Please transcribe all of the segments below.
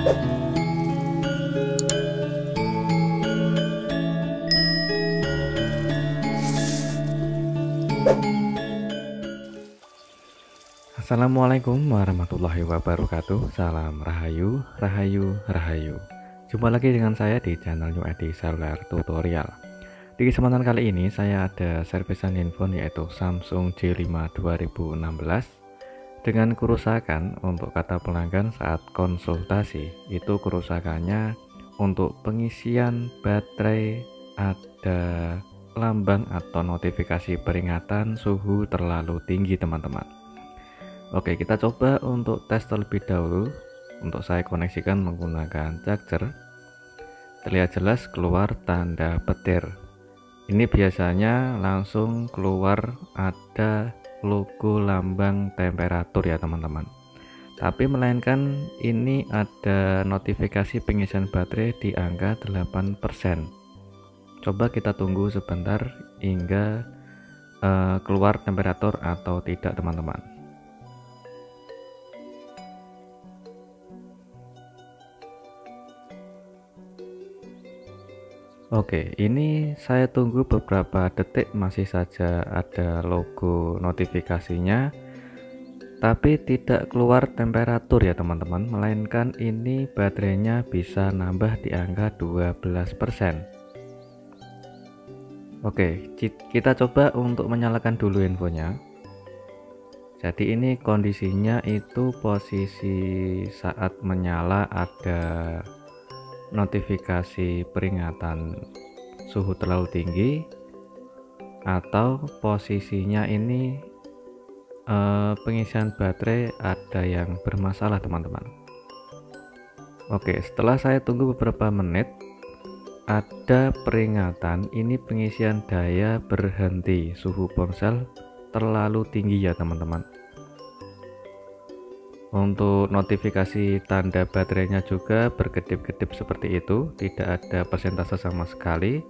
Assalamualaikum warahmatullahi wabarakatuh. Salam Rahayu, Rahayu, Rahayu. Jumpa lagi dengan saya di channel New Edi Seluler Tutorial. Di kesempatan kali ini saya ada servisan handphone yaitu Samsung J5 2016 dengan kerusakan untuk kata pelanggan saat konsultasi. Itu kerusakannya untuk pengisian baterai ada lambang atau notifikasi peringatan suhu terlalu tinggi, teman-teman. Oke, kita coba untuk tes terlebih dahulu. Untuk saya koneksikan menggunakan charger. Terlihat jelas keluar tanda petir. Ini biasanya langsung keluar ada logo lambang temperatur ya teman-teman. Tapi melainkan ini ada notifikasi pengisian baterai di angka 8%. Coba kita tunggu sebentar hingga keluar temperatur atau tidak, teman-teman. Oke, ini saya tunggu beberapa detik, masih saja ada logo notifikasinya, tapi tidak keluar temperatur ya teman-teman, melainkan ini baterainya bisa nambah di angka 12%. Oke, kita coba untuk menyalakan dulu handphonenya. Jadi ini kondisinya itu posisi saat menyala ada notifikasi peringatan suhu terlalu tinggi, atau posisinya ini pengisian baterai ada yang bermasalah, teman-teman. Oke, setelah saya tunggu beberapa menit, ada peringatan ini pengisian daya berhenti, suhu ponsel terlalu tinggi ya teman-teman. Untuk notifikasi tanda baterainya juga berkedip-kedip seperti itu, tidak ada persentase sama sekali.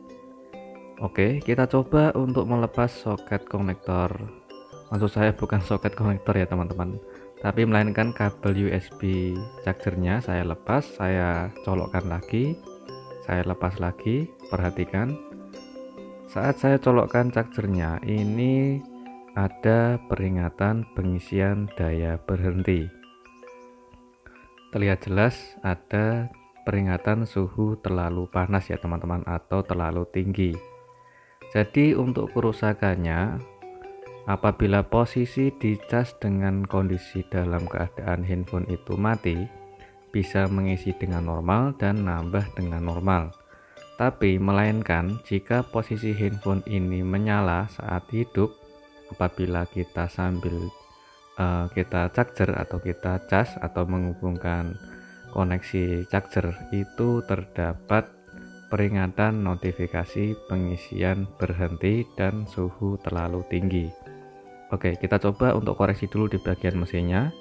Oke, kita coba untuk melepas soket konektor. Maksud saya bukan soket konektor ya teman-teman, tapi melainkan kabel USB chargernya. Saya lepas, saya colokkan lagi, saya lepas lagi. Perhatikan, saat saya colokkan chargernya, ini ada peringatan pengisian daya berhenti. Terlihat jelas ada peringatan suhu terlalu panas ya teman-teman, atau terlalu tinggi. Jadi untuk kerusakannya, apabila posisi dicas dengan kondisi dalam keadaan handphone itu mati, bisa mengisi dengan normal dan nambah dengan normal. Tapi melainkan jika posisi handphone ini menyala saat hidup, apabila kita sambil kita charger atau kita cas atau menghubungkan koneksi charger, itu terdapat peringatan notifikasi pengisian berhenti dan suhu terlalu tinggi. Oke, kita coba untuk koreksi dulu di bagian mesinnya.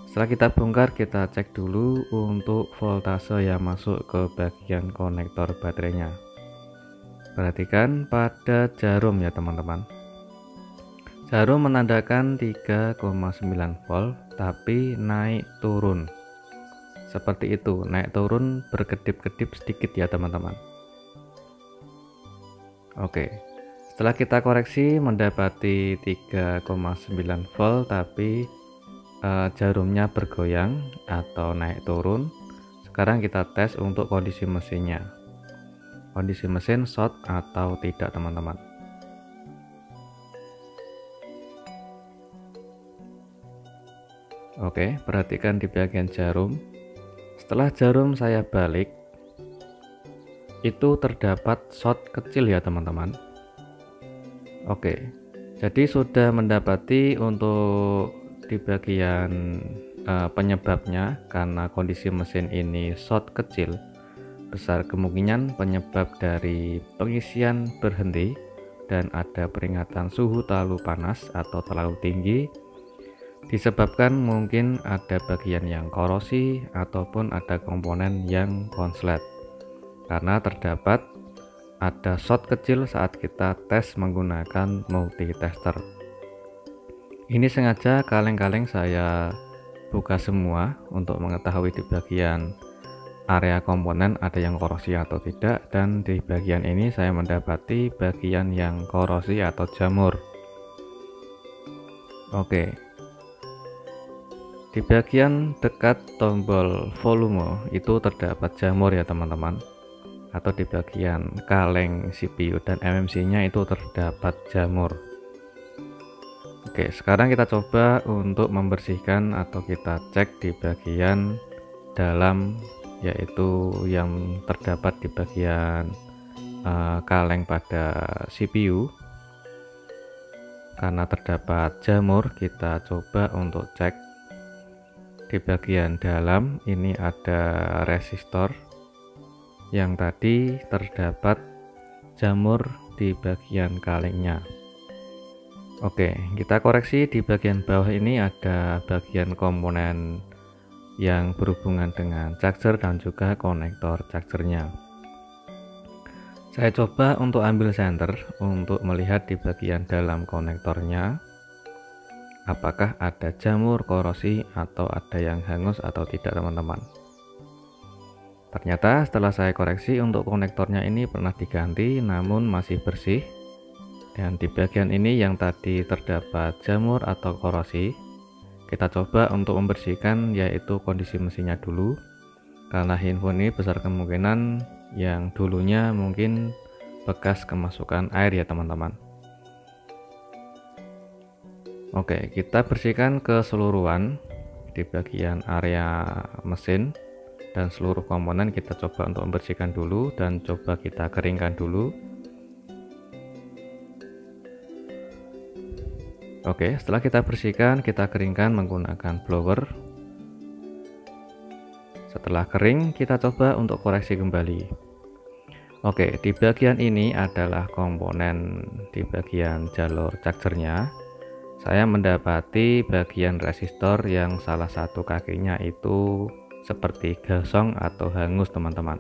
Setelah kita bongkar, kita cek dulu untuk voltase yang masuk ke bagian konektor baterainya. Perhatikan pada jarum ya teman-teman. Jarum menandakan 3,9 volt, tapi naik turun. Seperti itu, naik turun berkedip-kedip sedikit ya teman-teman. Oke, setelah kita koreksi mendapati 3,9 volt, tapi jarumnya bergoyang atau naik turun. Sekarang kita tes untuk kondisi mesinnya. Kondisi mesin short atau tidak, teman-teman. Oke, perhatikan di bagian jarum. Setelah jarum saya balik, itu terdapat short kecil ya teman-teman. Oke, jadi sudah mendapati untuk di bagian penyebabnya, karena kondisi mesin ini short kecil, besar kemungkinan penyebab dari pengisian berhenti dan ada peringatan suhu terlalu panas atau terlalu tinggi disebabkan mungkin ada bagian yang korosi ataupun ada komponen yang konslet, karena terdapat ada short kecil saat kita tes menggunakan multitester. Ini sengaja kaleng-kaleng saya buka semua untuk mengetahui di bagian area komponen ada yang korosi atau tidak, dan di bagian ini saya mendapati bagian yang korosi atau jamur. Oke, di bagian dekat tombol volume itu terdapat jamur ya teman-teman, atau di bagian kaleng CPU dan MMC nya itu terdapat jamur. Oke, sekarang kita coba untuk membersihkan atau kita cek di bagian dalam, yaitu yang terdapat di bagian kaleng pada CPU. Karena terdapat jamur, kita coba untuk cek di bagian dalam. Ini ada resistor yang tadi terdapat jamur di bagian kalengnya. Oke, kita koreksi di bagian bawah ini ada bagian komponen yang berhubungan dengan charger dan juga konektor chargernya. Saya coba untuk ambil senter untuk melihat di bagian dalam konektornya apakah ada jamur, korosi, atau ada yang hangus atau tidak teman-teman. Ternyata setelah saya koreksi untuk konektornya ini pernah diganti namun masih bersih. Dan di bagian ini yang tadi terdapat jamur atau korosi, kita coba untuk membersihkan, yaitu kondisi mesinnya dulu, karena handphone ini besar kemungkinan yang dulunya mungkin bekas kemasukan air ya teman-teman. Oke, kita bersihkan keseluruhan di bagian area mesin dan seluruh komponen. Kita coba untuk membersihkan dulu dan coba kita keringkan dulu. Oke, setelah kita bersihkan, kita keringkan menggunakan blower. Setelah kering, kita coba untuk koreksi kembali. Oke, di bagian ini adalah komponen di bagian jalur chargernya. Saya mendapati bagian resistor yang salah satu kakinya itu seperti gosong atau hangus teman-teman.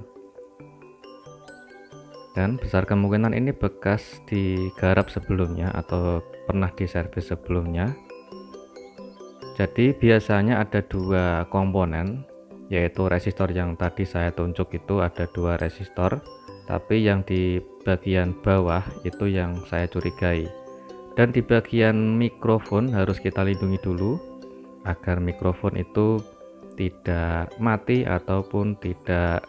Dan besar kemungkinan ini bekas digarap sebelumnya atau pernah diservis sebelumnya. Jadi biasanya ada dua komponen, yaitu resistor yang tadi saya tunjuk itu ada dua resistor, tapi yang di bagian bawah itu yang saya curigai. Dan di bagian mikrofon harus kita lindungi dulu agar mikrofon itu tidak mati ataupun tidak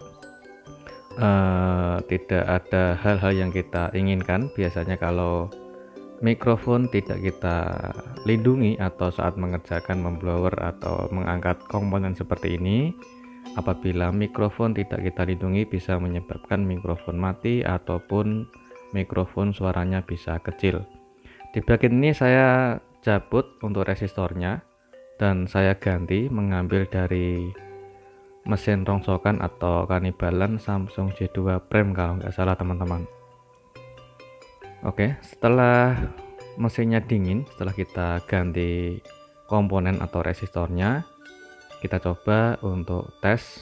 ada hal-hal yang kita inginkan. Biasanya kalau mikrofon tidak kita lindungi atau saat mengerjakan memblower atau mengangkat komponen seperti ini, apabila mikrofon tidak kita lindungi bisa menyebabkan mikrofon mati ataupun mikrofon suaranya bisa kecil. Di bagian ini saya cabut untuk resistornya dan saya ganti mengambil dari mesin rongsokan atau kanibalan Samsung J2 Prime kalau nggak salah teman-teman. Oke, setelah mesinnya dingin, setelah kita ganti komponen atau resistornya, kita coba untuk tes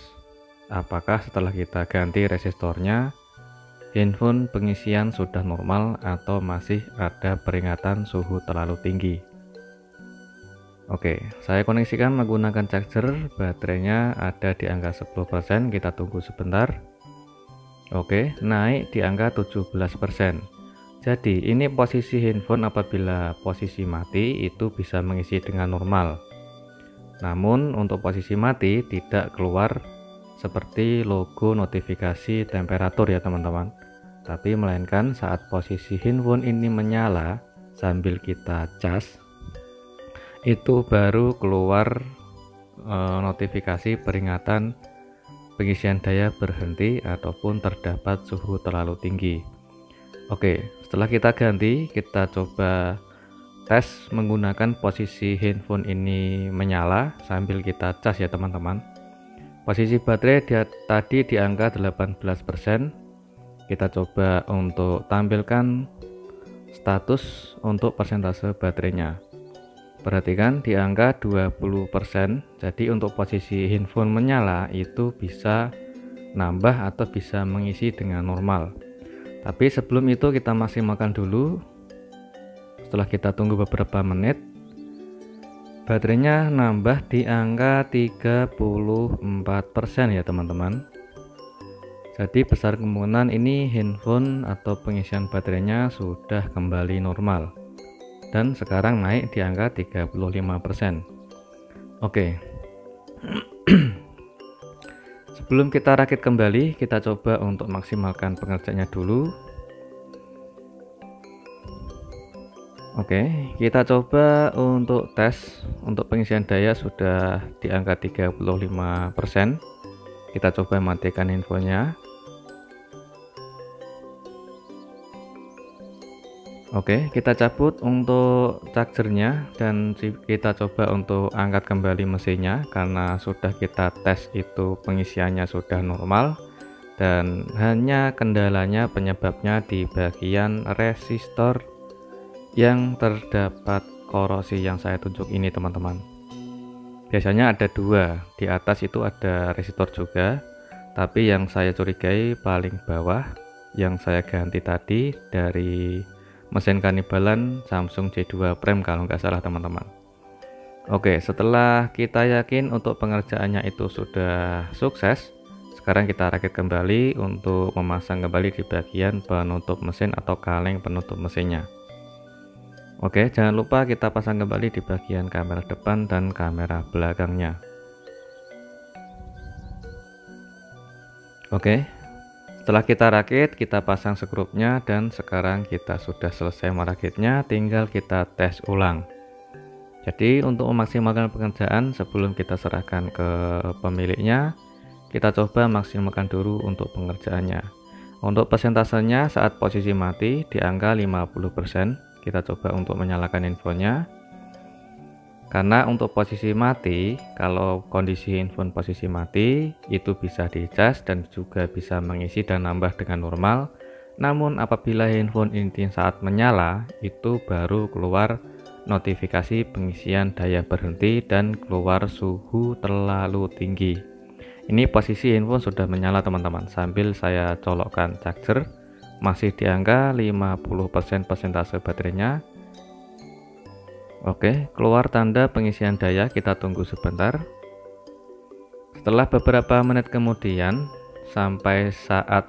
apakah setelah kita ganti resistornya handphone pengisian sudah normal atau masih ada peringatan suhu terlalu tinggi. Oke, saya koneksikan menggunakan charger, baterainya ada di angka 10%, kita tunggu sebentar. Oke, naik di angka 17%. Jadi ini posisi handphone apabila posisi mati itu bisa mengisi dengan normal. Namun untuk posisi mati tidak keluar seperti logo notifikasi temperatur ya teman-teman. Tapi melainkan saat posisi handphone ini menyala sambil kita cas, itu baru keluar notifikasi peringatan pengisian daya berhenti ataupun terdapat suhu terlalu tinggi. Oke, setelah kita ganti, kita coba tes menggunakan posisi handphone ini menyala sambil kita cas ya teman-teman. Posisi baterai tadi di angka 18%. Kita coba untuk tampilkan status untuk persentase baterainya. Perhatikan di angka 20%. Jadi untuk posisi handphone menyala itu bisa nambah atau bisa mengisi dengan normal. Tapi sebelum itu kita maksimalkan dulu. Setelah kita tunggu beberapa menit, baterainya nambah di angka 34% ya teman-teman. Jadi besar kemungkinan ini handphone atau pengisian baterainya sudah kembali normal dan sekarang naik di angka 35%. Oke. Sebelum kita rakit kembali, kita coba untuk maksimalkan pengerjaannya dulu. Oke, kita coba untuk tes. Untuk pengisian daya sudah di angka 35%. Kita coba matikan infonya. Oke, kita cabut untuk chargernya dan kita coba untuk angkat kembali mesinnya karena sudah kita tes itu pengisiannya sudah normal dan hanya kendalanya penyebabnya di bagian resistor yang terdapat korosi yang saya tunjuk ini teman-teman. Biasanya ada dua, di atas itu ada resistor juga, tapi yang saya curigai paling bawah yang saya ganti tadi dari mesin kanibalan Samsung J2 Prime kalau nggak salah teman-teman. Oke, setelah kita yakin untuk pengerjaannya itu sudah sukses, sekarang kita rakit kembali untuk memasang kembali di bagian penutup mesin atau kaleng penutup mesinnya. Oke, jangan lupa kita pasang kembali di bagian kamera depan dan kamera belakangnya. Oke, setelah kita rakit, kita pasang skrupnya dan sekarang kita sudah selesai merakitnya, tinggal kita tes ulang. Jadi untuk memaksimalkan pengerjaan sebelum kita serahkan ke pemiliknya, kita coba maksimalkan dulu untuk pengerjaannya. Untuk persentasenya saat posisi mati di angka 50%, kita coba untuk menyalakan infonya. Karena untuk posisi mati, kalau kondisi handphone posisi mati, itu bisa dicas dan juga bisa mengisi dan nambah dengan normal. Namun apabila handphone ini saat menyala, itu baru keluar notifikasi pengisian daya berhenti dan keluar suhu terlalu tinggi. Ini posisi handphone sudah menyala teman-teman, sambil saya colokkan charger, masih di angka 50% persentase baterainya. Oke, keluar tanda pengisian daya, kita tunggu sebentar. Setelah beberapa menit kemudian, sampai saat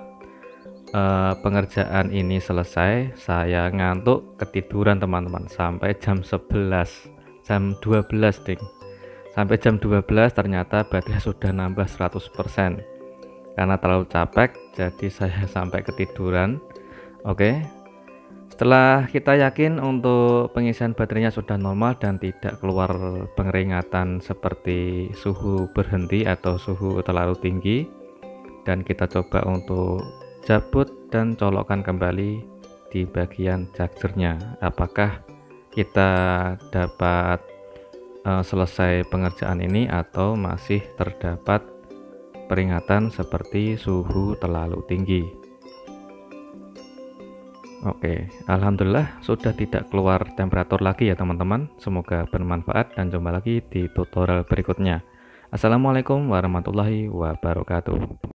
pengerjaan ini selesai, saya ngantuk ketiduran teman-teman sampai jam 11, jam 12 ding. Sampai jam 12 ternyata baterai sudah nambah 100%. Karena terlalu capek, jadi saya sampai ketiduran. Oke. Setelah kita yakin untuk pengisian baterainya sudah normal dan tidak keluar pengeringatan seperti suhu berhenti atau suhu terlalu tinggi, dan kita coba untuk cabut dan colokkan kembali di bagian chargernya, apakah kita dapat selesai pengerjaan ini atau masih terdapat peringatan seperti suhu terlalu tinggi. Oke, alhamdulillah sudah tidak keluar temperatur lagi ya teman-teman. Semoga bermanfaat dan jumpa lagi di tutorial berikutnya. Assalamualaikum warahmatullahi wabarakatuh.